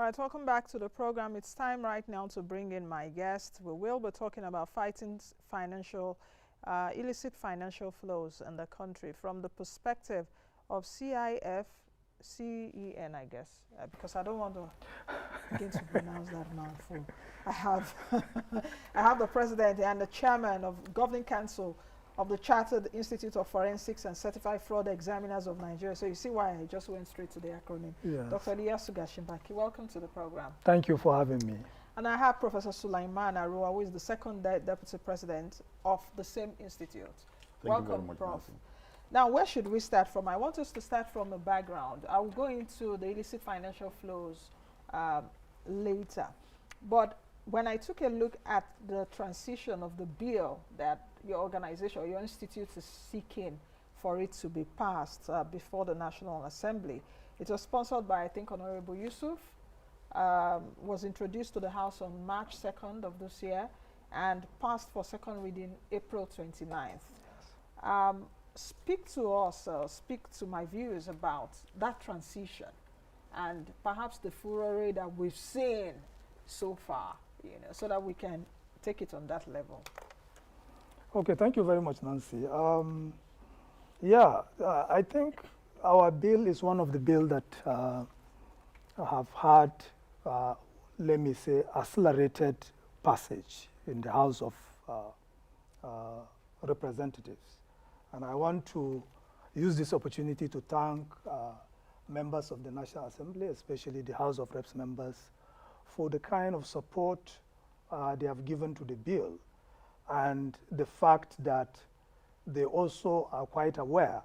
right, welcome back to the program. It's time right now to bring in my guest. We will be talking about fighting illicit financial flows in the country from the perspective of CIFCEN, I guess, because I don't want to begin to pronounce that mouthful. I have, I have the president and the chairman of Governing Council of the Chartered Institute of Forensics and Certified Fraud Examiners of Nigeria. So you see why I just went straight to the acronym. Yes. Dr. Gashinbaki, welcome to the program. Thank you for having me. And I have Professor Sulaiman Aruwa, who is the second deputy president of the same institute. Welcome, welcome, very much, Prof. Nancy. Now, where should we start from? I want us to start from the background. I will go into the illicit financial flows later. But when I took a look at the transition of the bill that your organization or your institute is seeking for it to be passed before the National Assembly, it was sponsored by, I think, Honorable Yusuf, was introduced to the House on March 2nd of this year and passed for second reading April 29th. Speak to us, speak to my viewers about that transition and perhaps the furore that we've seen so far, you know, so that we can take it on that level. Okay, thank you very much, Nancy. I think our bill is one of the bills that have had, let me say, accelerated passage in the House of Representatives. And I want to use this opportunity to thank members of the National Assembly, especially the House of Reps members, for the kind of support they have given to the bill, and the fact that they also are quite aware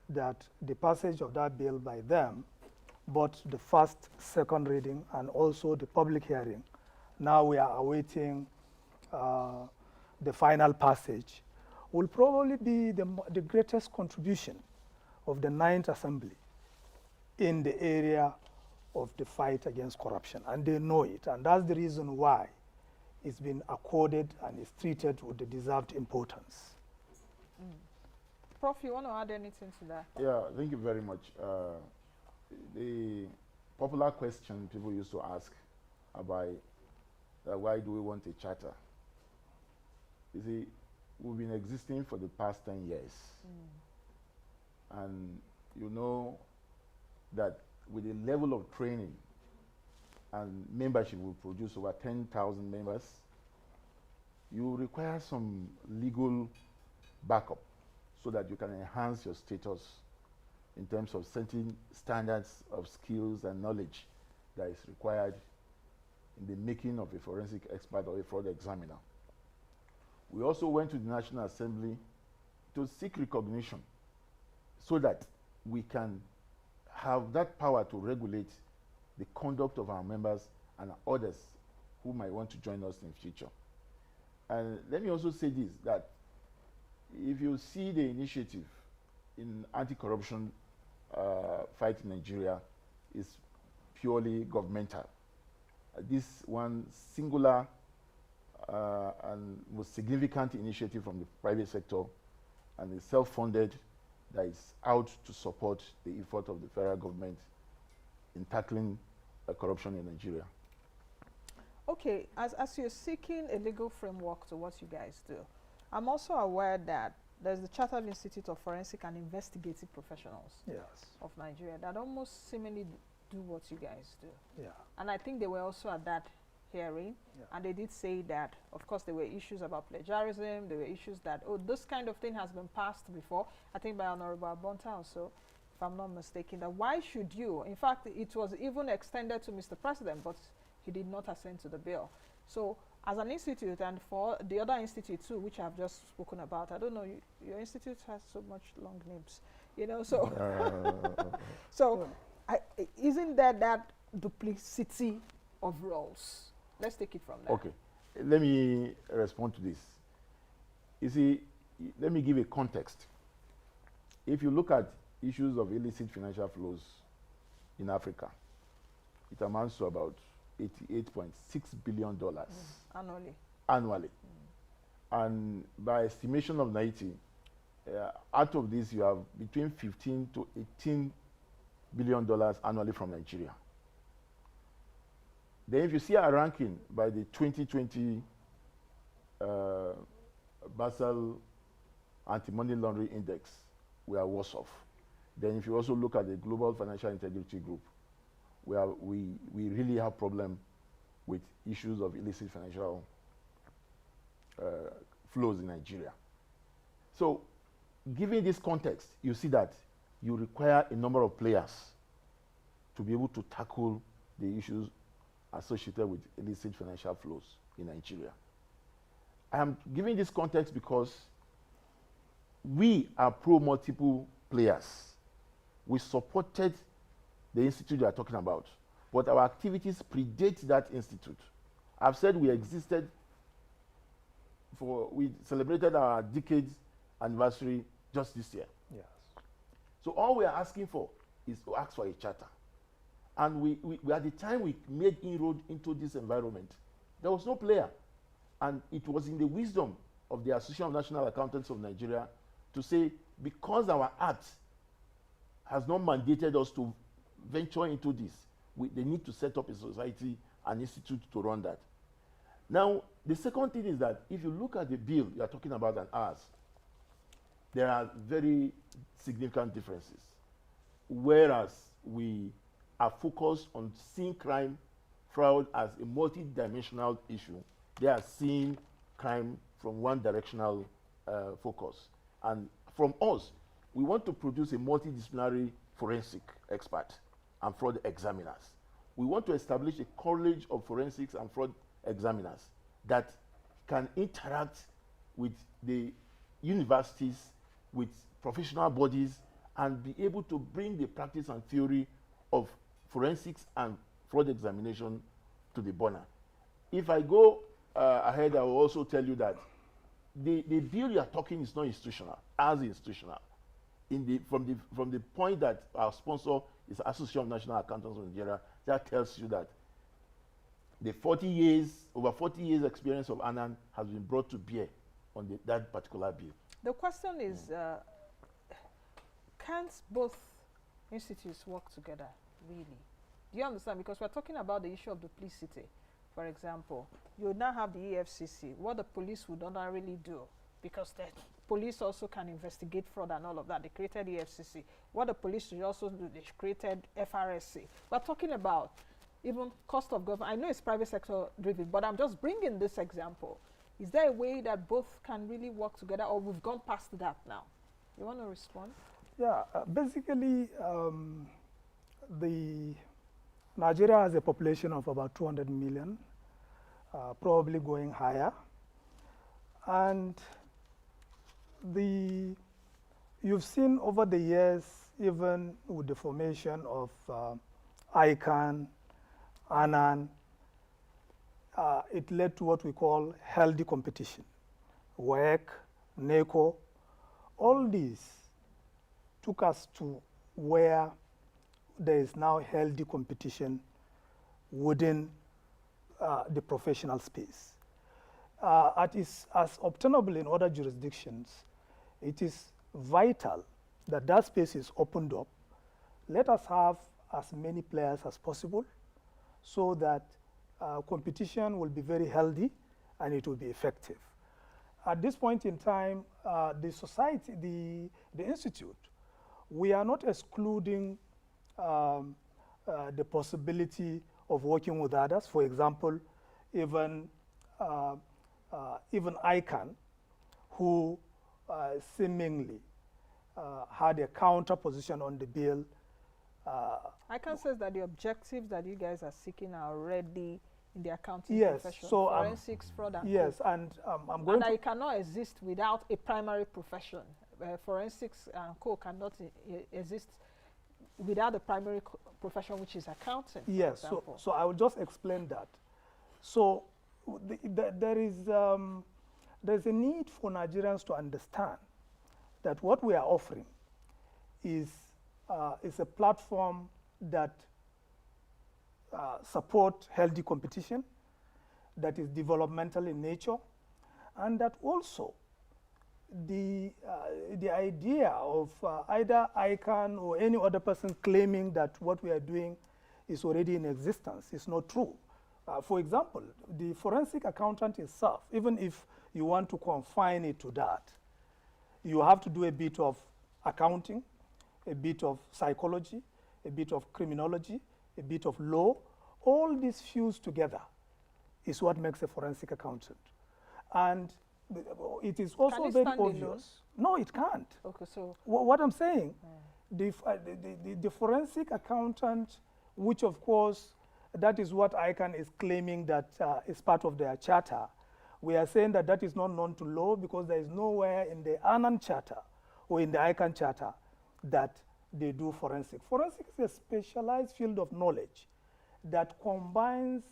that the passage of that bill by them, both the first, second reading, and also the public hearing, now we are awaiting the final passage, will probably be the greatest contribution of the 9th Assembly in the area of the fight against corruption, and they know it, and that's the reason why it's been accorded and is treated with the deserved importance. Prof, you want to add anything to that? Yeah, thank you very much. The popular question people used to ask about why do we want a charter? You see, we've been existing for the past 10 years. And you know that with the level of training and membership will produce over 10,000 members, you require some legal backup so that you can enhance your status in terms of setting standards of skills and knowledge that is required in the making of a forensic expert or a fraud examiner. We also went to the National Assembly to seek recognition so that we can have that power to regulate the conduct of our members and others who might want to join us in future. And let me also say this, that if you see the initiative in anti-corruption fight in Nigeria is purely governmental. This one singular and most significant initiative from the private sector and is self-funded that is out to support the effort of the federal government in tackling corruption in Nigeria. Okay, as you're seeking a legal framework to what you guys do, I'm also aware that there's the Chartered Institute of Forensic and Investigative Professionals of Nigeria that almost seemingly do what you guys do. Yeah. And I think they were also at that hearing, and they did say that, of course, there were issues about plagiarism, there were issues that, oh, this kind of thing has been passed before, I think by Honorable Abonta also, if I'm not mistaken, that why should you, in fact, it was even extended to Mr. President, but he did not assent to the bill. So, as an institute, and for the other institute too, which I've just spoken about, I don't know, your institute has so much long names, you know, so, so isn't there that duplicity of roles? Let's take it from there. Okay, let me respond to this. You see, let me give a context. If you look at issues of illicit financial flows in Africa, it amounts to about $88.6 billion annually. And by estimation of 90, out of this you have between 15 to $18 billion annually from Nigeria. Then if you see our ranking by the 2020 Basel Anti-Money Laundering Index, we are worse off. Then if you also look at the Global Financial Integrity Group, we really have problem with issues of illicit financial flows in Nigeria. So, given this context, you see that you require a number of players to be able to tackle the issues associated with illicit financial flows in Nigeria. I am giving this context because we are pro-multiple players. We supported the institute you are talking about, but our activities predate that institute. I've said we existed we celebrated our decade anniversary just this year. Yes. So all we are asking for is to ask for a charter. And we at the time we made inroad into this environment, there was no player. And it was in the wisdom of the Association of National Accountants of Nigeria to say, because our act has not mandated us to venture into this, they need to set up a society, an institute to run that. Now, the second thing is that if you look at the bill you are talking about and ours, there are very significant differences. Whereas we are focused on seeing crime, fraud as a multi-dimensional issue, they are seeing crime from one directional focus. And from us, we want to produce a multidisciplinary forensic expert and fraud examiners. We want to establish a college of forensics and fraud examiners that can interact with the universities, with professional bodies, and be able to bring the practice and theory of forensics and fraud examination to the burner. If I go ahead, I will also tell you that the bill you are talking is not institutional, as institutional. From the point that our sponsor is Association of National Accountants of Nigeria, that tells you that the over 40 years experience of ANAN has been brought to bear on that particular bill. The question is, can't both institutes work together, really? Do you understand? Because we're talking about the issue of duplicity. For example, you now have the EFCC, what the police would ordinarily do, because the police also can investigate fraud and all of that. They created EFCC. What the police should also do, they created FRSC. We're talking about even cost of government. I know it's private sector driven, but I'm just bringing this example. Is there a way that both can really work together, or we've gone past that now? You want to respond? Yeah, basically, Nigeria has a population of about 200 million, probably going higher. And you've seen over the years, even with the formation of ICANN, ANAN, it led to what we call healthy competition. WEC, NECO, all these took us to where there is now healthy competition within the professional space. As obtainable in other jurisdictions, it is vital that that space is opened up. Let us have as many players as possible so that competition will be very healthy and it will be effective. At this point in time, the society, the institute, we are not excluding the possibility of working with others. For example, even ICANN, who seemingly had a counter position on the bill. ICANN says that the objectives that you guys are seeking are already in the accounting profession, so forensics, fraud, and and I'm going and to. it cannot exist without a primary profession. Forensics and co cannot exist without the primary profession, which is accounting. Yes, so I will just explain that. So there's a need for Nigerians to understand that what we are offering is a platform that support healthy competition, that is developmental in nature, and that also the idea of either ICANN or any other person claiming that what we are doing is already in existence is not true. For example, the forensic accountant itself, even if you want to confine it to that, you have to do a bit of accounting, a bit of psychology, a bit of criminology, a bit of law. All these fused together is what makes a forensic accountant. And it is also Can it very stand alone? obvious. No, it can't. Okay, so What I'm saying, the forensic accountant, which of course, that is what ICANN is claiming that is part of their charter. We are saying that that is not known to law because there is nowhere in the ANAN charter or in the ICANN charter that they do forensic. Forensic is a specialized field of knowledge that combines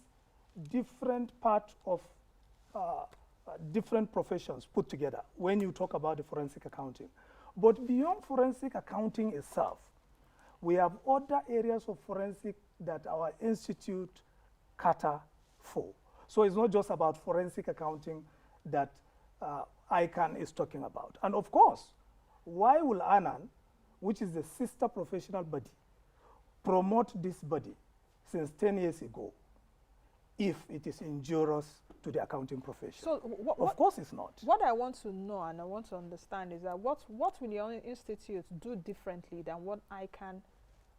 different parts of different professions put together when you talk about the forensic accounting. But beyond forensic accounting itself, we have other areas of forensic that our institute cater for. So it's not just about forensic accounting that ICANN is talking about. And of course, why will ANAN, which is the sister professional body, promote this body since 10 years ago if it is injurious to the accounting profession? So of course it's not. What I want to know and I want to understand is that what will your institute do differently than what ICANN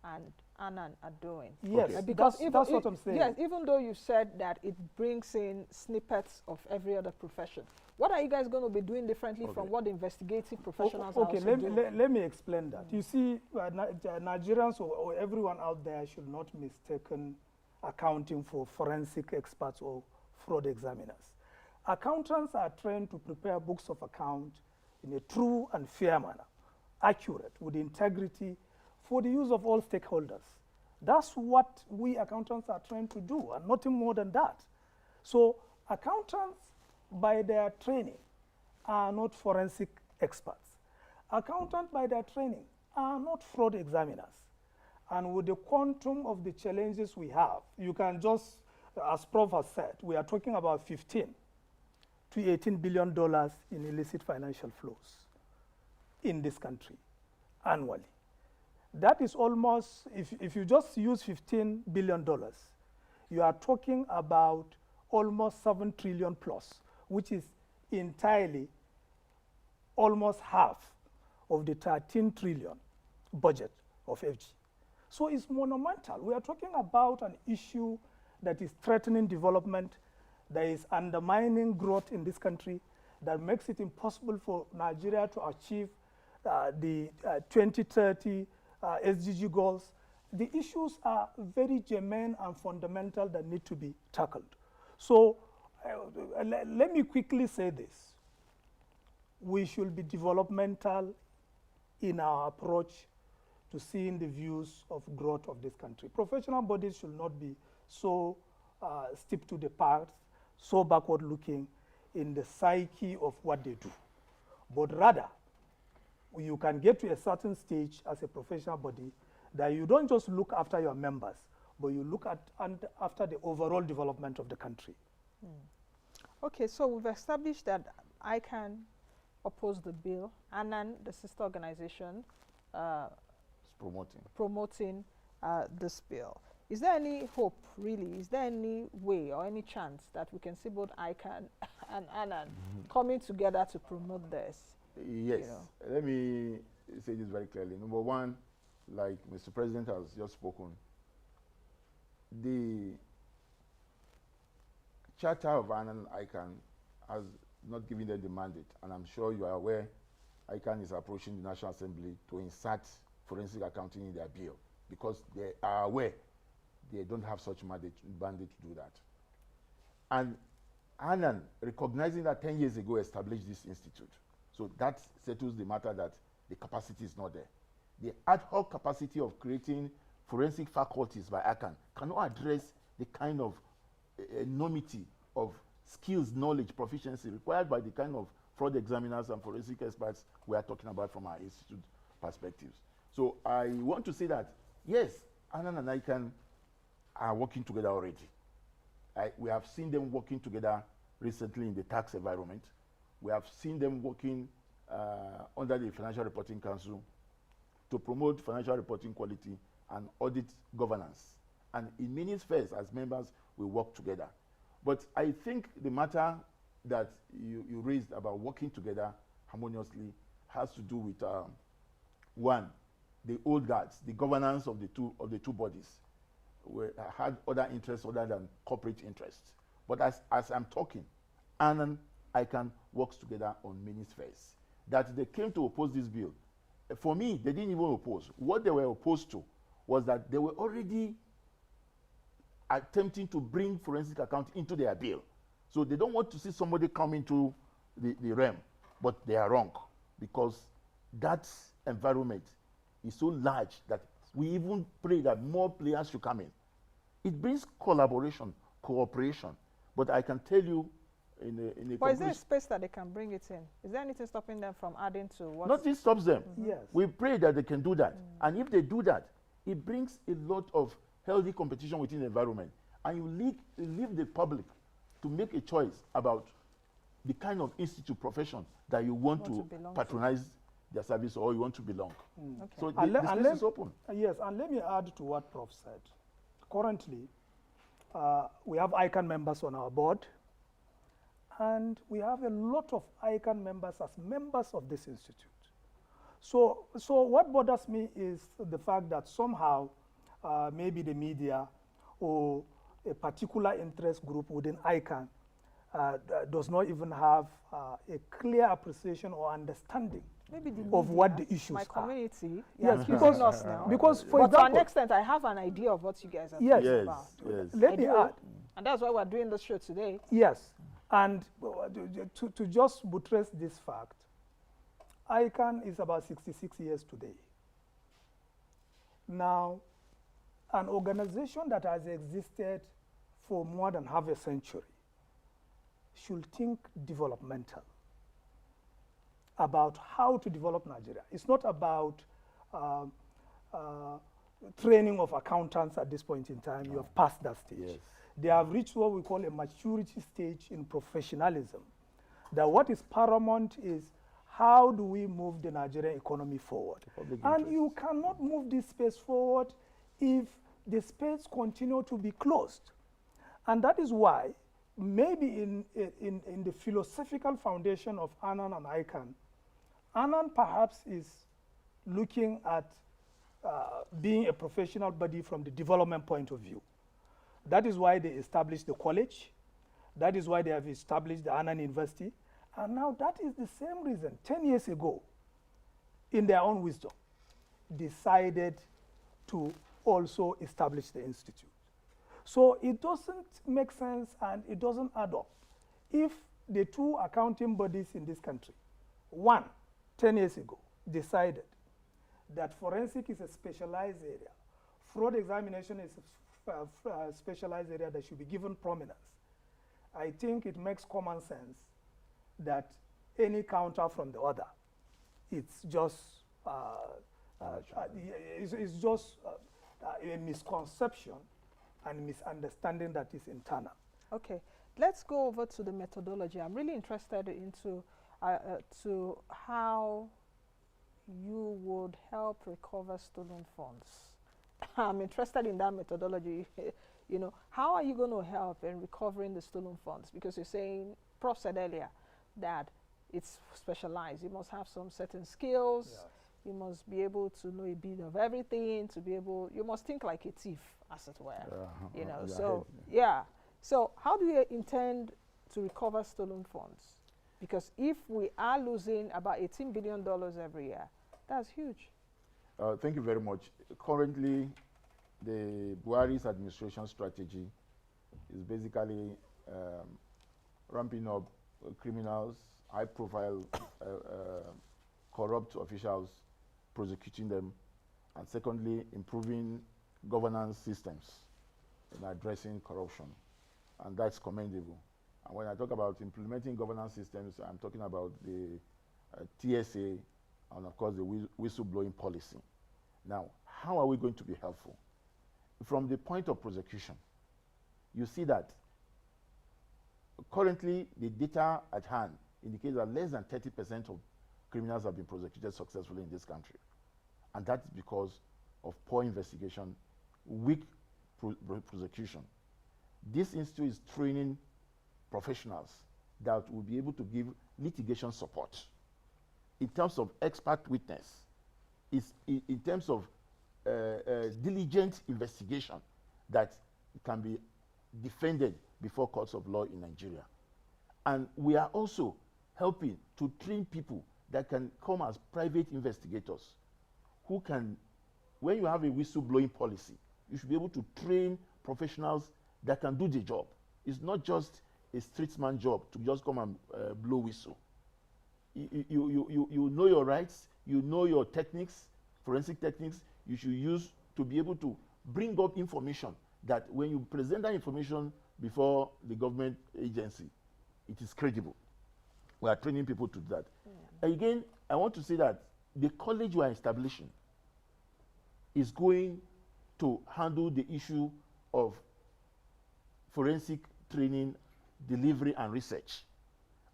and ANAN are doing? Yes, Okay. Because that's what I'm saying. Yes, even though you said that it brings in snippets of every other profession, what are you guys going to be doing differently from what the investigative professionals are Okay, also doing? let me explain that. You see, Nigerians or everyone out there should not mistaken accounting for forensic experts or fraud examiners. Accountants are trained to prepare books of account in a true and fair manner, accurate, with integrity, for the use of all stakeholders. That's what we accountants are trained to do, and nothing more than that. So accountants, by their training, are not forensic experts. Accountants, by their training, are not fraud examiners. And with the quantum of the challenges we have, you can just, as Prof has said, we are talking about 15 to $18 billion in illicit financial flows in this country annually. That is almost, if you just use $15 billion, you are talking about almost 7 trillion plus, which is entirely almost half of the 13 trillion budget of FG. So it's monumental. We are talking about an issue that is threatening development, that is undermining growth in this country, that makes it impossible for Nigeria to achieve the 2030 SDG goals. The issues are very germane and fundamental that need to be tackled. So let me quickly say this. We should be developmental in our approach to seeing the views of growth of this country. Professional bodies should not be so steep to the past, so backward looking in the psyche of what they do. But rather, you can get to a certain stage as a professional body that you don't just look after your members, but you look at after the overall development of the country. Okay, so we've established that ICANN oppose the bill, ANAN, the sister organization, promoting this bill. Is there any hope, really? Is there any way or any chance that we can see both ICANN and ANAN coming together to promote this? Yes. You know? Let me say this very clearly. Number one, like Mr. President has just spoken, the charter of ANAN and ICANN has not given them the mandate, and I'm sure you are aware ICANN is approaching the National Assembly to insert forensic accounting in their bill because they are aware they don't have such mandate to do that. And ANAN, recognizing that 10 years ago established this institute, so that settles the matter that the capacity is not there. The ad hoc capacity of creating forensic faculties by ICANN cannot address the kind of enormity of skills, knowledge, proficiency required by the kind of fraud examiners and forensic experts we are talking about from our institute perspectives. So I want to say that, yes, ANAN and ICANN are working together already. We have seen them working together recently in the tax environment. We have seen them working under the Financial Reporting Council to promote financial reporting quality and audit governance. And in many spheres, as members, we work together. But I think the matter that you raised about working together harmoniously has to do with one, the old guards, the governance of the two bodies had other interests other than corporate interests. But as I'm talking, Annan, ICANN works together on many spheres. That they came to oppose this bill. For me, they didn't even oppose. What they were opposed to was that they were already attempting to bring forensic account into their bill. So they don't want to see somebody come into the realm, but they are wrong, because that environment is so large that we even pray that more players should come in. It brings collaboration, cooperation, but I can tell you in a But is there a space that they can bring it in? Is there anything stopping them from adding to what? Nothing stops them. Yes. We pray that they can do that. And if they do that, it brings a lot of healthy competition within the environment. And you leave the public to make a choice about the kind of institute profession that you want to patronize their service or you want to belong. Okay. So the space is open. Yes, and let me add to what Prof said. Currently, we have ICANN members on our board, and we have a lot of ICANN members as members of this institute. So what bothers me is the fact that somehow maybe the media or a particular interest group within ICANN does not even have a clear appreciation or understanding Maybe the of media, what the issues my are. community. Yes, because us now. Because, for but to an example, extent, I have an idea of what you guys are Yes. talking Yes, about. yes. let me do. add. And that's why we're doing this show today. Yes, and to just buttress this fact, ICANN is about 66 years today. Now, an organization that has existed for more than half a century should think developmental about how to develop Nigeria. It's not about training of accountants at this point in time. You have passed that stage. Yes. They have reached what we call a maturity stage in professionalism. That what is paramount is how do we move the Nigerian economy forward? And you cannot move this space forward if the space continue to be closed. And that is why maybe in the philosophical foundation of Annan and ICANN, Annan perhaps is looking at being a professional body from the development point of view. That is why they established the college. That is why they have established the Annan University. And now that is the same reason 10 years ago, in their own wisdom, decided to also establish the institute. So it doesn't make sense and it doesn't add up if the two accounting bodies in this country, one, 10 years ago, decided that forensic is a specialized area, fraud examination is a specialized area that should be given prominence. I think it makes common sense that any counter from the other, it's just a misconception and misunderstanding that is internal. Okay, let's go over to the methodology. I'm really interested into to how you would help recover stolen funds. I'm interested in that methodology. You know, how are you going to help in recovering the stolen funds? Because you're saying, Prof said earlier, that it's specialized. You must have some certain skills. Yes. You must be able to know a bit of everything, to be able, you must think like a thief, as it were. You know, so, yeah. So how do you intend to recover stolen funds? Because if we are losing about $18 billion every year, that's huge. Thank you very much. Currently, the Buhari's administration strategy is basically ramping up criminals, high-profile corrupt officials, prosecuting them, and secondly, improving governance systems in addressing corruption, and that's commendable. And when I talk about implementing governance systems, I'm talking about the TSA and, of course, the whistleblowing policy. Now, how are we going to be helpful? From the point of prosecution, you see that currently the data at hand indicates that less than 30% of criminals have been prosecuted successfully in this country. And that is because of poor investigation, weak prosecution. This institute is training professionals that will be able to give litigation support in terms of expert witness, in terms of diligent investigation that can be defended before courts of law in Nigeria. And we are also helping to train people that can come as private investigators who can, when you have a whistleblowing policy, you should be able to train professionals that can do the job. It's not just a streetsman job to just come and blow whistle. You know your rights, you know your techniques, forensic techniques you should use to be able to bring up information that when you present that information before the government agency, it is credible. We are training people to do that. Yeah. Again, I want to say that the college we are establishing is going to handle the issue of forensic training, delivery, and research.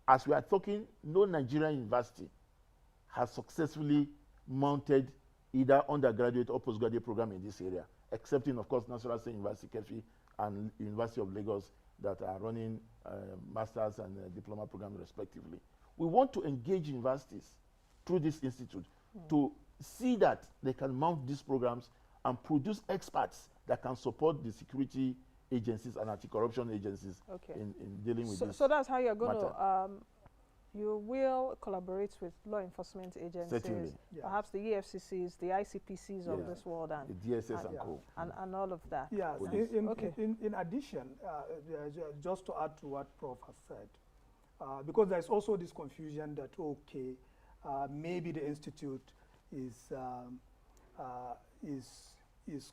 As we are talking, no Nigerian university has successfully mounted either undergraduate or postgraduate program in this area, excepting, of course, National State University, Kefi, and University of Lagos that are running master's and diploma programs respectively. We want to engage universities through this institute to see that they can mount these programs and produce experts that can support the security agencies and anti-corruption agencies in dealing with this. So that's how you're going to, you will collaborate with law enforcement agencies, perhaps the EFCCs, the ICPCs of this world, and the DSS and co. And all of that. Yes, in addition, just to add to what Prof has said, because there's also this confusion that, maybe the Institute is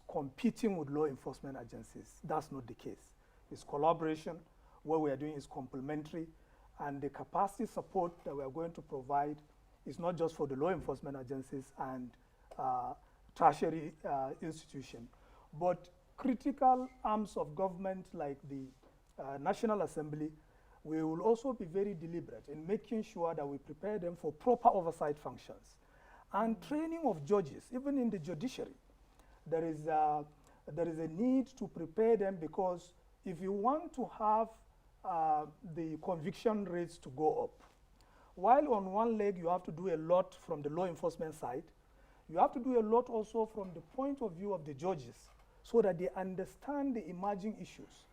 competing with law enforcement agencies. That's not the case. It's collaboration. What we are doing is complementary, and the capacity support that we are going to provide is not just for the law enforcement agencies and tertiary institutions, but critical arms of government like the National Assembly. We will also be very deliberate in making sure that we prepare them for proper oversight functions and training of judges, even in the judiciary. There is a need to prepare them, because if you want to have the conviction rates to go up, while on one leg you have to do a lot from the law enforcement side, you have to do a lot also from the point of view of the judges, so that they understand the emerging issues,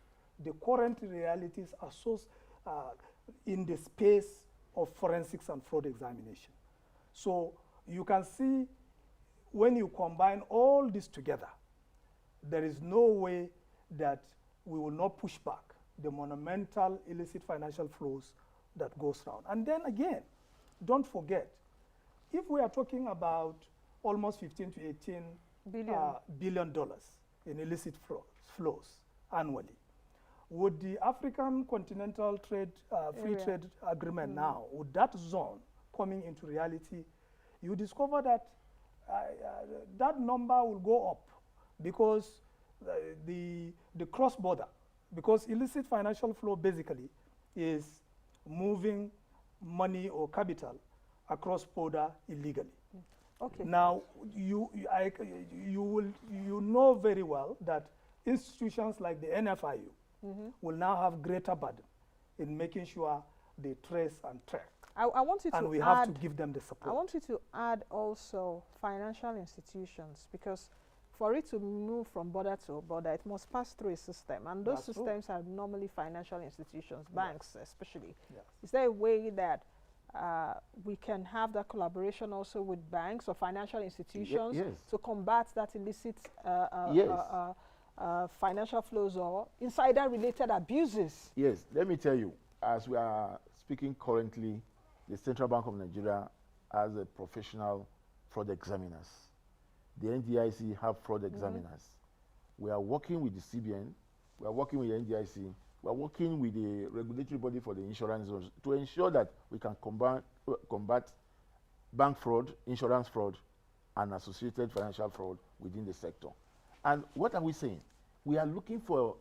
the current realities in the space of forensics and fraud examination. So you can see, when you combine all this together, there is no way that we will not push back the monumental illicit financial flows that goes around. And then again, don't forget, if we are talking about almost 15 to 18 billion dollars in illicit flows annually, would the African Continental Trade Free Trade Agreement now, with that zone coming into reality, you discover that that number will go up, because the cross-border, because illicit financial flow basically is moving money or capital across border illegally. Okay. Now, you know very well that institutions like the NFIU will now have greater burden in making sure they trace and track. I want you to and we have to give them the support. I want you to add also financial institutions, because for it to move from border to border, it must pass through a system, and those systems are normally financial institutions, banks especially. Yes. Is there a way that we can have that collaboration also with banks or financial institutions to combat that illicit financial flows or insider-related abuses? Yes, let me tell you, as we are speaking currently, the Central Bank of Nigeria has a professional fraud examiners. The NDIC have fraud examiners. We are working with the CBN, we are working with the NDIC, we are working with the regulatory body for the insurance zones to ensure that we can combat bank fraud, insurance fraud, and associated financial fraud within the sector. And what are we saying? We are looking for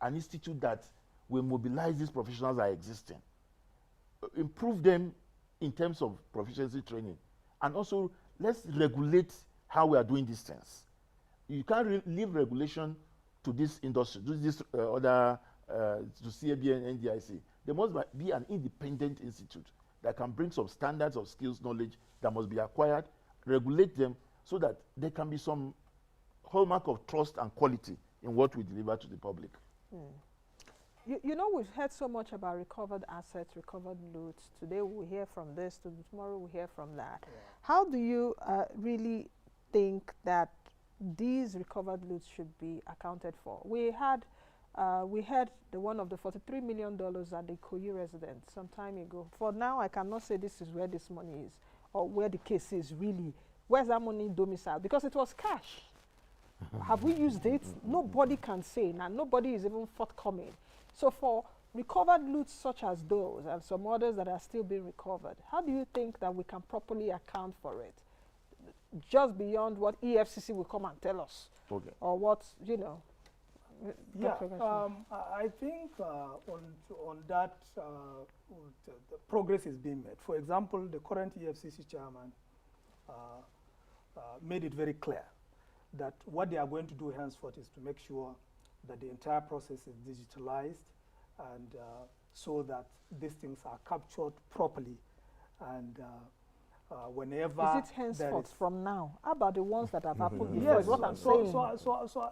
an institute that will mobilize these professionals that are existing, improve them in terms of proficiency training, and also let's regulate how we are doing these things. You can't leave regulation to this industry, to these other to CAB and NDIC. There must be an independent institute that can bring some standards of skills knowledge that must be acquired, regulate them, so that there can be some hallmark of trust and quality in what we deliver to the public. You know, we've heard so much about recovered assets, recovered loot. Today we hear from this, tomorrow we hear from that. Yeah. How do you really think that these recovered loot should be accounted for? We had the one of the $43 million at the Ikoyi residence some time ago. For now, I cannot say this is where this money is or where the case is really. Where's that money domiciled? Because it was cash. Have we used it? Nobody can say. Now, nobody is even forthcoming. So for recovered loot such as those and some others that are still being recovered, how do you think that we can properly account for it? Just beyond what EFCC will come and tell us. Okay. Or what, you know. Yeah, I think on that, the progress is being made. For example, the current EFCC chairman made it very clear that what they are going to do henceforth is to make sure that the entire process is digitalized and so that these things are captured properly and whenever is it henceforth from now? How about the ones that have happened before? yes, Is what I'm so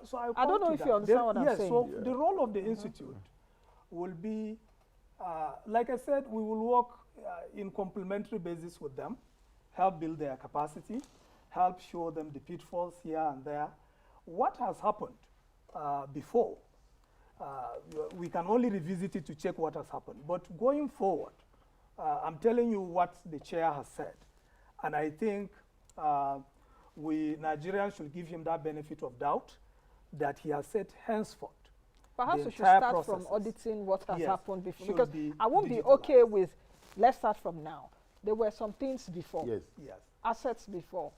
saying. I don't know if you understand what I'm yes, saying. so the role of the institute will be, like I said, we will work in complementary basis with them, help build their capacity, help show them the pitfalls here and there. What has happened before, we can only revisit it to check what has happened. But going forward, I'm telling you what the chair has said. And I think we Nigerians should give him that benefit of doubt that he has said henceforth. Perhaps we should start from auditing what has happened before. Because I won't be okay with, let's start from now. There were some things before. Yes. Yes. Assets before.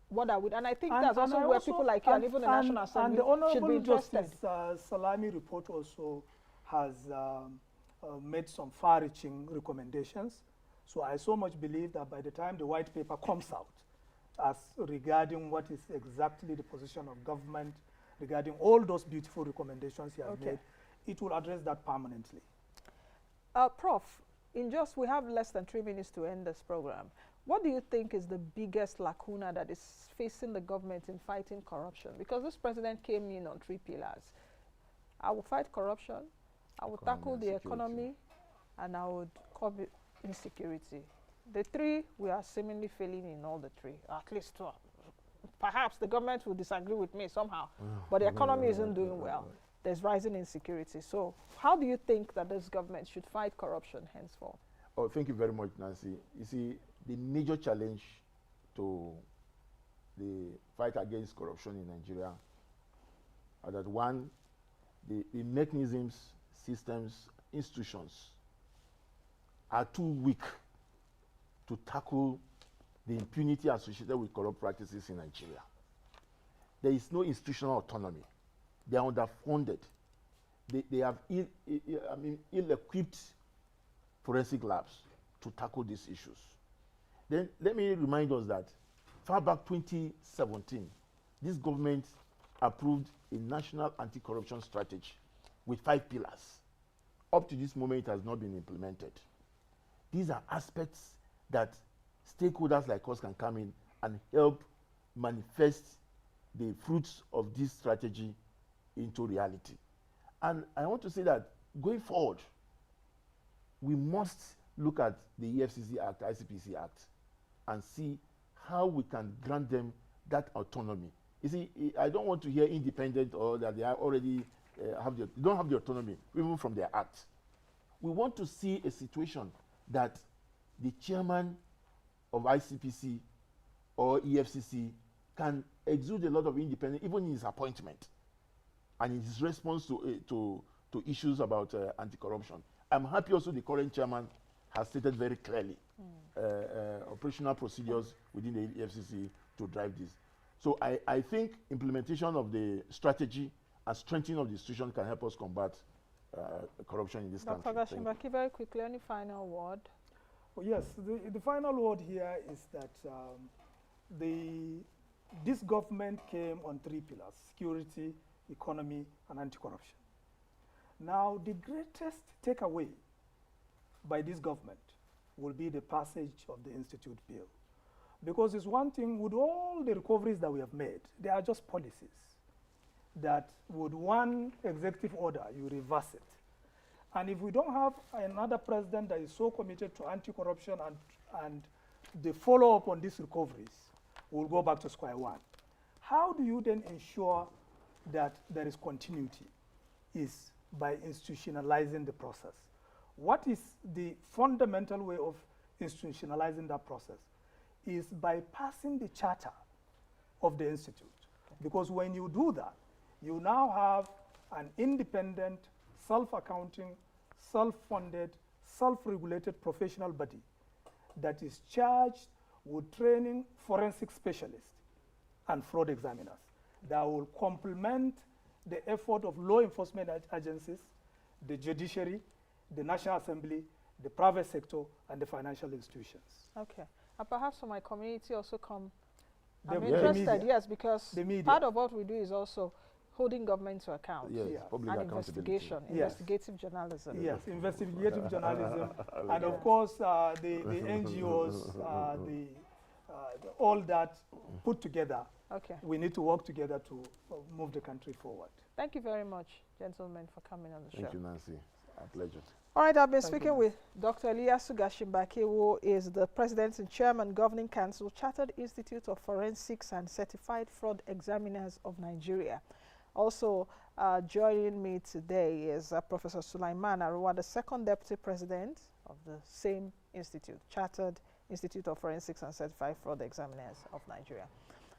What I would, and I think that's also where people like you and even the National Assembly should be interested. And the Honorable Justice Salami report also has made some far-reaching recommendations. So I so much believe that by the time the white paper comes out, as regarding what is exactly the position of government, regarding all those beautiful recommendations he has made, it will address that permanently. Prof, we have less than 3 minutes to end this program. What do you think is the biggest lacuna that is facing the government in fighting corruption? Because this president came in on 3 pillars. I will fight corruption, I will tackle the economy, and I would curb insecurity. The 3, we are seemingly failing in all the 3, at least 2. Perhaps the government will disagree with me somehow, but the economy isn't doing well. There's rising insecurity. So how do you think that this government should fight corruption henceforth? Oh, thank you very much, Nancy. You see, the major challenge to the fight against corruption in Nigeria are that, one, the mechanisms, systems, institutions are too weak to tackle the impunity associated with corrupt practices in Nigeria. There is no institutional autonomy. They are underfunded. They have ill-equipped forensic labs to tackle these issues. Then let me remind us that far back 2017, this government approved a national anti-corruption strategy with 5 pillars. Up to this moment, it has not been implemented. These are aspects that stakeholders like us can come in and help manifest the fruits of this strategy into reality. And I want to say that going forward, we must look at the EFCC Act, ICPC Act, and see how we can grant them that autonomy. You see, I don't want to hear independent or that they are already don't have the autonomy, even from their act. We want to see a situation that the chairman of ICPC or EFCC can exude a lot of independence, even in his appointment and in his response to issues about anti-corruption. I'm happy also the current chairman has stated very clearly operational procedures within the EFCC to drive this. So I think implementation of the strategy and strengthening of the institution can help us combat corruption in this country. Dr. Gashinbaki, very quickly, any final word? Well, yes, the final word here is that this government came on 3 pillars: security, economy, and anti-corruption. Now, the greatest takeaway by this government will be the passage of the Institute bill. Because it's one thing, with all the recoveries that we have made, they are just policies that with one executive order, you reverse it. And if we don't have another president that is so committed to anti-corruption and the follow-up on these recoveries, we'll go back to square one. How do you then ensure that there is continuity? Is by institutionalizing the process. What is the fundamental way of institutionalizing that process? Is by passing the charter of the Institute. Because when you do that, you now have an independent, self-accounting, self-funded, self-regulated professional body that is charged with training forensic specialists and fraud examiners that will complement the effort of law enforcement agencies, the judiciary, the National Assembly, the private sector, and the financial institutions. Okay. And perhaps for my community also come. The I'm media. interested, yes, because The media. part of what we do is also holding government to account. Yes, Yeah. public And accountability. investigation, Yes. investigative journalism. Yes, investigative journalism, and of course the NGOs, all that put together. Okay. We need to work together to move the country forward. Thank you very much, gentlemen, for coming on the show. Thank you, Nancy. Our pleasure. All right, I've been Thank speaking you. with Dr. Gashinbaki, who is the President and Chairman, Governing Council, Chartered Institute of Forensics and Certified Fraud Examiners of Nigeria. Also joining me today is Professor Sulaiman Aruwa, the second Deputy President of the same institute, Chartered Institute of Forensics and Certified Fraud Examiners of Nigeria.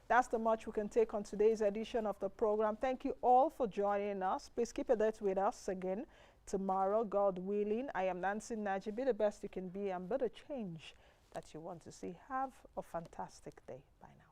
That's the much we can take on today's edition of the program. Thank you all for joining us. Please keep a date with us again tomorrow, God willing. I am Nancy Naji. Be the best you can be and be the change that you want to see. Have a fantastic day. Bye now.